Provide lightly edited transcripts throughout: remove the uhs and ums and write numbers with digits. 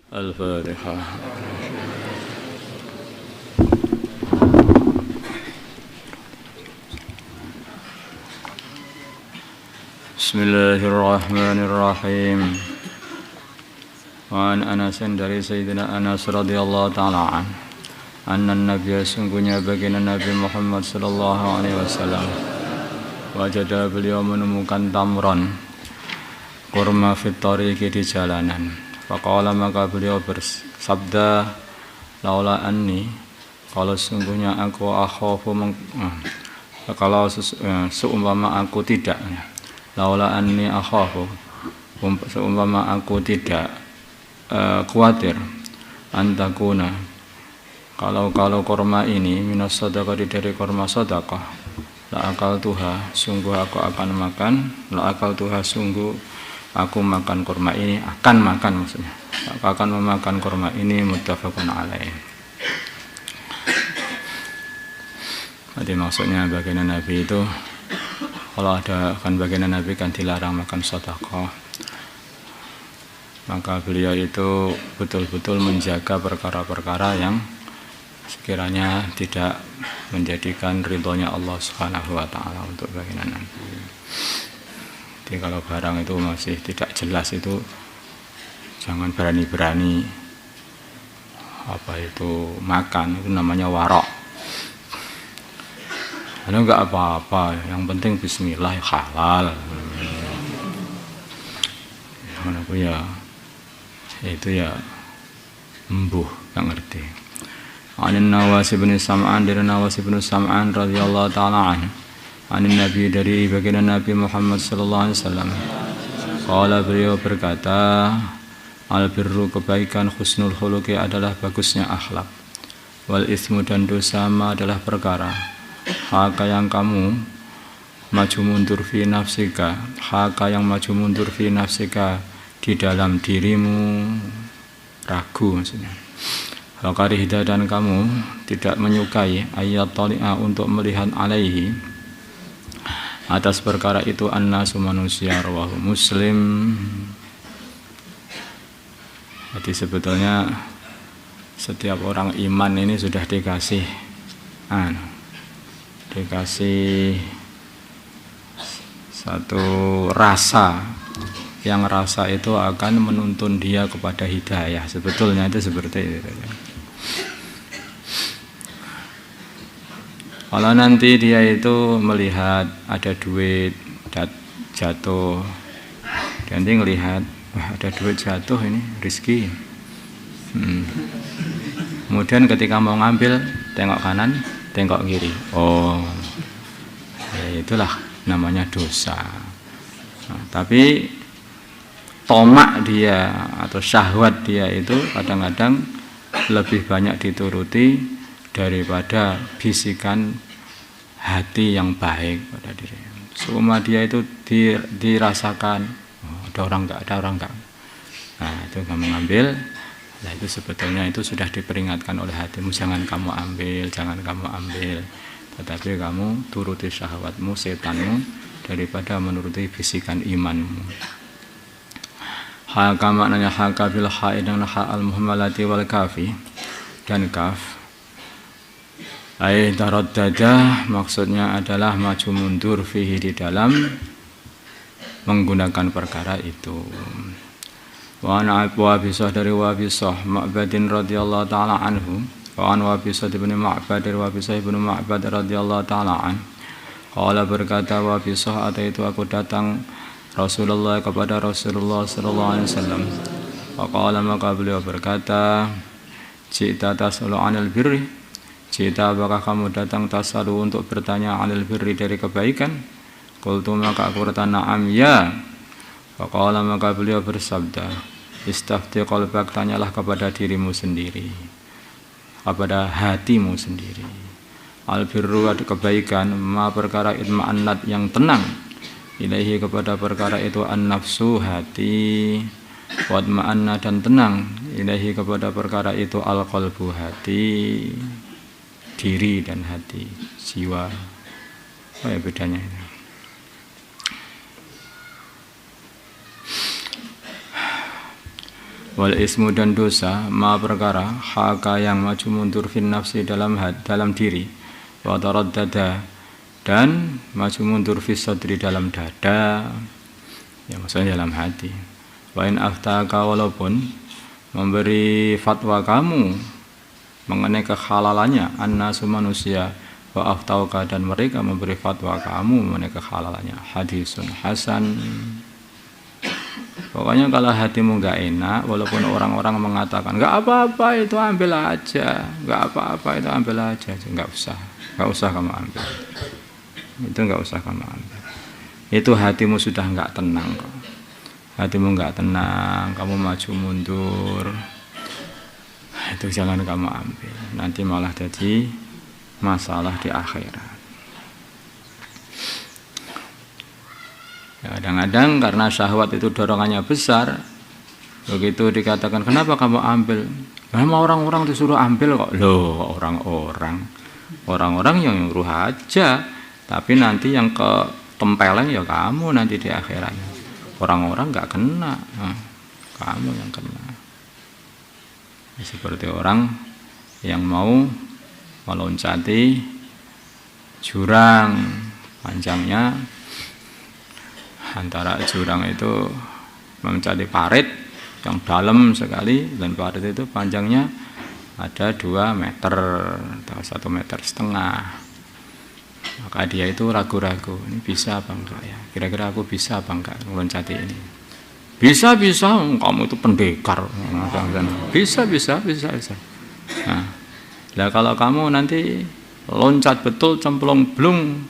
Al-Fatihah. Bismillahirrahmanirrahim. Wa an Anasin dari Sayyidina Anas radhiyallahu ta'ala anna Nabiya sungguhnya baginda Nabi Muhammad sallallahu alaihi wasallam wajada beliau menemukan tamron kurma fit tariqi di jalanan. Faqala maka beliau bersabda laula anni kalau sungguhnya aku akhafu kalau seumpama aku tidak laula anni akhafu seumpama aku tidak khawatir antakuna kalau kurma ini minas sedekah dari kurma sedekah la akal tuha sungguh aku akan makan la akal tuha sungguh aku makan kurma ini akan makan maksudnya aku akan memakan kurma ini muttafaqun alaih. Jadi maksudnya baginda Nabi itu kalau ada kan baginda Nabi kan dilarang makan sedekah, maka beliau itu betul-betul menjaga perkara-perkara yang sekiranya tidak menjadikan ridhonya Allah Subhanahu wa taala untuk baginda Nabi. Jadi kalau barang itu masih tidak jelas itu jangan berani-berani makan, itu namanya warok. Karena enggak apa-apa, yang penting bismillah halal. Mana ya itu ya embuh enggak ngerti. Anin Nawas bin Sam'an dari Nawas bin Sam'an radhiyallahu taala anhu. Anin Nabi dari baginda Nabi Muhammad sallallahu alaihi wasallam. Qala beliau berkata, al-birru kebaikan husnul khuluqi adalah bagusnya akhlak. Wal ismu dan dosa ma adalah perkara. Haka yang kamu maju mundur fi nafsika, haka yang maju mundur fi nafsika di dalam dirimu ragu maksudnya. Hakarihda dan kamu tidak menyukai ayat tali'a untuk melihat alaihi atas perkara itu annasu manusia rawahu Muslim. Jadi sebetulnya setiap orang iman ini sudah dikasih satu rasa, yang rasa itu akan menuntun dia kepada hidayah. Sebetulnya itu seperti itu. Kalau nanti dia itu melihat ada duit jatuh, nanti ngelihat wah ada duit jatuh ini rezeki. Kemudian ketika mau ngambil tengok kanan, tengok kiri. Oh, ya itulah namanya dosa. Nah, tapi tomak dia atau syahwat dia itu kadang-kadang lebih banyak dituruti daripada bisikan hati yang baik pada diri. Semua dia itu dirasakan ada orang enggak. Nah itu kamu ngambil, nah itu sebetulnya itu sudah diperingatkan oleh hatimu, jangan kamu ambil. Tetapi kamu turuti syahwatmu, setanmu daripada menuruti bisikan imanmu. Haka maknanya haka bil haid dan ha al muhammalati wal kafi dan kaf. Taraddada maksudnya adalah maju mundur fihi di dalam menggunakan perkara itu. Wa an Wabisah dari Wabisah Ma'badin radhiyallahu taala anhu. Wa an Wabisah bin Ma'bad dari Wabisah bin Ma'bad radhiyallahu taala anhu. Qala berkata Wabisah, itu aku datang Rasulullah kepada Rasulullah sallallahu alaihi wasallam. Faqala maka beliau berkata, "Cita tasalu 'anil birri?" Cita apakah kamu datang tasalu untuk bertanya 'anil birri dari kebaikan? Qultu maka aku bertanya na'am ya. Faqala maka beliau bersabda, "Istafti qalbak, tanyalah kepada dirimu sendiri, kepada hatimu sendiri. Al birru ada kebaikan, ma perkara itma'annat yang tenang. Ilaihi kepada perkara itu an-nafsu hati, wa itma'anna dan tenang. Ilaihi kepada perkara itu al-qalbu hati, diri dan hati, jiwa." Apa ya bedanya itu? Wal ismu dan dosa ma perkara haka yang maju mundur fin nafsi dalam diri, wa taraddada dan maju mundur fi sadri dalam dada, ya maksudnya dalam hati. Wa in aftaka walaupun memberi fatwa kamu mengenai kehalalannya annasu manusia, wa aftauka dan mereka memberi fatwa kamu mengenai kehalalannya, hadisun hasan. Pokoknya kalau hatimu nggak enak, walaupun orang-orang mengatakan nggak apa-apa itu ambil aja, nggak apa-apa itu ambil aja, nggak usah kamu ambil, itu nggak usah kamu ambil. Itu hatimu sudah nggak tenang kok. Hatimu nggak tenang, kamu maju mundur, itu jangan kamu ambil. Nanti malah jadi masalah di akhirat. Ya, kadang-kadang karena syahwat itu dorongannya besar, begitu dikatakan kenapa kamu ambil? Memang orang-orang disuruh ambil kok. Loh, orang-orang yang nyuruh aja, tapi nanti yang ketempeleng ya kamu nanti di akhirat. Orang-orang nggak kena, kamu yang kena. Seperti orang yang mau meloncati jurang, panjangnya antara jurang itu mencari parit yang dalam sekali, dan parit itu panjangnya ada 2 meter atau 1,5 meter. Maka dia itu ragu-ragu, ini bisa apa enggak ya, kira-kira aku bisa apa enggak meloncati ini. Bisa, kamu itu pendekar. Bisa. Nah kalau kamu nanti loncat betul cemplung blung,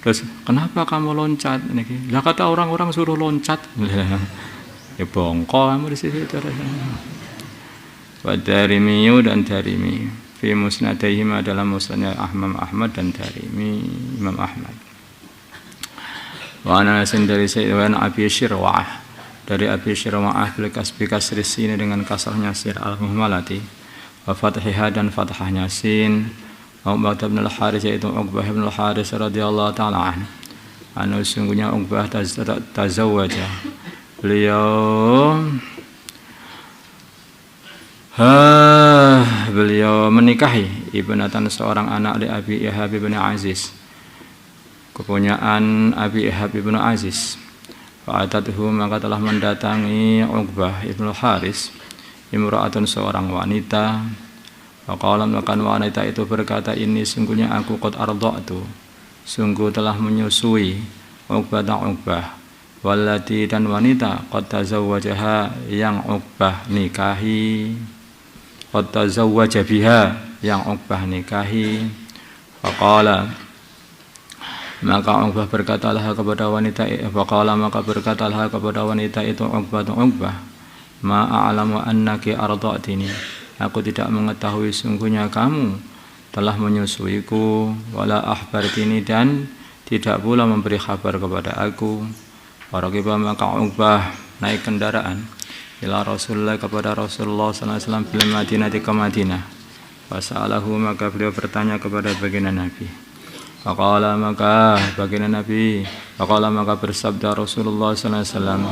terus kenapa kamu loncat? Lah kata orang-orang suruh loncat. Ya bongko kamu di situ. Wa Darimiyu dan Darimi fi musnadaihima dalam musnadnya Ahmad dan Darimi Imam Ahmad. Wa anasin dari Sayyidina Abi Syirwah, dari Abi Syirwah bil kasri sin dengan kasrahnya sir al-muhmalati, wa fathiha dan fathahnya sin. Uqbah bin al-Haris, yaitu Uqbah bin al-Haris radhiyallahu ta'ala anhu, sungguhnya Uqbah tazawwaja, beliau menikahi ibnatan seorang anak li Abi Ihab bin Aziz, kepunyaan Abi Ihab bin Aziz. Fa'atatuhu, maka telah mendatangi Uqbah bin al-Haris imra'atun, seorang wanita. Faqala, maka wanita itu berkata, ini sungguhnya aku qad arda'tu, sungguh telah menyusui Uqbah, wallati dan wanita qad tazawwajaha yang Uqbah nikahi, qad tazawwaja biha yang Uqbah nikahi. Faqala, maka Uqbah berkatalah kepada wanita, faqala maka berkatalah kepada wanita itu Uqbah, ma a'lamu annaki arda'tini, aku tidak mengetahui sungguhnya kamu telah menyusuiku, wala akhbartini dan tidak pula memberi kabar kepada aku. Waraqiba, maka Uqbah naik kendaraan ila Rasulullah, kepada Rasulullah sallallahu alaihi wasallam, bil Madinah, di Madinah. Fasa'alahu, maka beliau bertanya kepada baginda Nabi. Faqala, maka baginda Nabi, faqala maka bersabda Rasulullah sallallahu alaihi wasallam,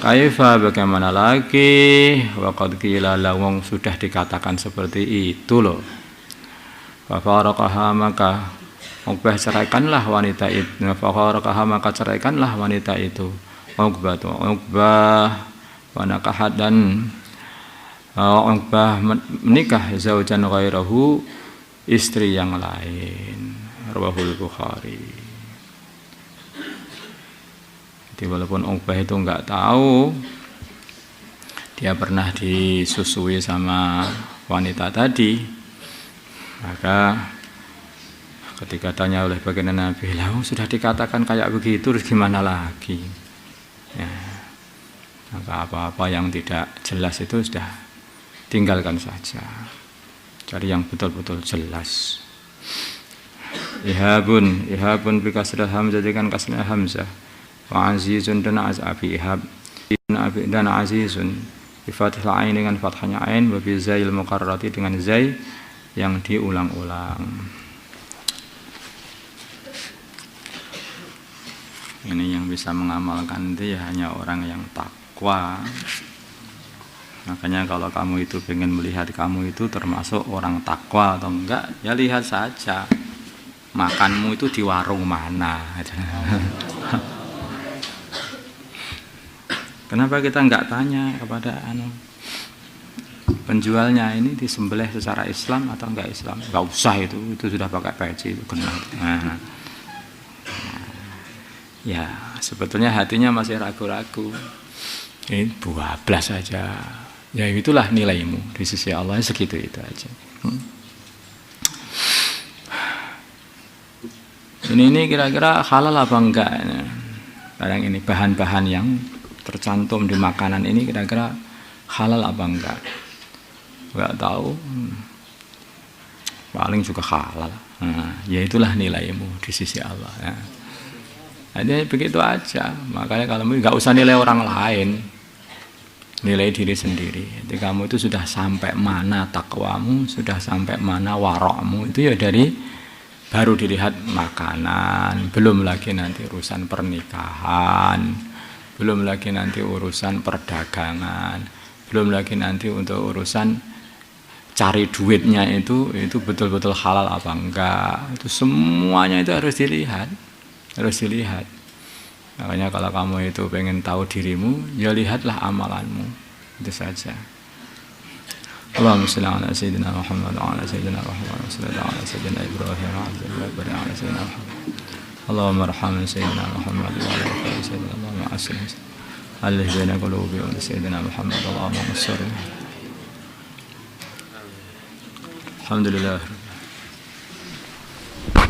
kaifa, bagaimana lagi, waqad qila lawang, sudah dikatakan seperti itu loh. Fa faraqaha, maka Uqbah ceraikanlah wanita itu. Fa faraqaha, maka ceraikanlah wanita itu Uqbah wa nakahat, dan Uqbah menikah zaujan ghairahu, istri yang lain. Rawahul Bukhari. Jadi walaupun Uqbah itu enggak tahu dia pernah disusui sama wanita tadi, maka ketika tanya oleh baginda Nabi, lah sudah dikatakan kayak begitu, terus gimana lagi? Ya, maka apa-apa yang tidak jelas itu sudah tinggalkan saja, cari yang betul-betul jelas. Ihabun bi kasril hamzah, dengan kasril hamzah. Wa azizun, dan Abi Ihab dan azizun bi fathil ain, dengan fathahnya ain, wa bi zail muqarrati, dengan zai yang diulang-ulang. Ini yang bisa mengamalkan itu ya hanya orang yang takwa. Makanya kalau kamu itu pengen melihat kamu itu termasuk orang takwa atau enggak, ya lihat saja makanmu itu di warung mana. Kenapa kita enggak tanya kepada penjualnya ini disembelih secara Islam atau enggak Islam? Enggak usah itu sudah pakai peci itu kena. Ya sebetulnya hatinya masih ragu-ragu. Ini bablas saja. Ya itulah nilaimu di sisi Allah, segitu itu aja. Ini kira-kira halal apa enggak? Barang ini bahan-bahan yang tercantum di makanan ini kira-kira halal apa enggak? Enggak tahu. Paling juga halal. Ya itulah nilaimu di sisi Allah. Ya. Jadi begitu aja. Makanya kalau enggak usah nilai orang lain. Nilai diri sendiri. Jadi kamu itu sudah sampai mana takwamu, sudah sampai mana warokmu, itu ya dari baru dilihat makanan, belum lagi nanti urusan pernikahan, belum lagi nanti urusan perdagangan, belum lagi nanti untuk urusan cari duitnya itu betul-betul halal apa enggak. Itu semuanya itu harus dilihat. Makanya kalau kamu itu pengen tahu dirimu, ya lihatlah amalanmu. Itu saja. Allahumma shalli ala sayyidina Muhammad wa ala sayyidina Muhammad wa ala sayyidina Ibrahim wa ala sayyidina Muhammad. Allahumma arham sayyidina Muhammad wa ala sayyidina Muhammad wa alih baina qulubi wa sayyidina Muhammad. Allahumma salli. Alhamdulillah.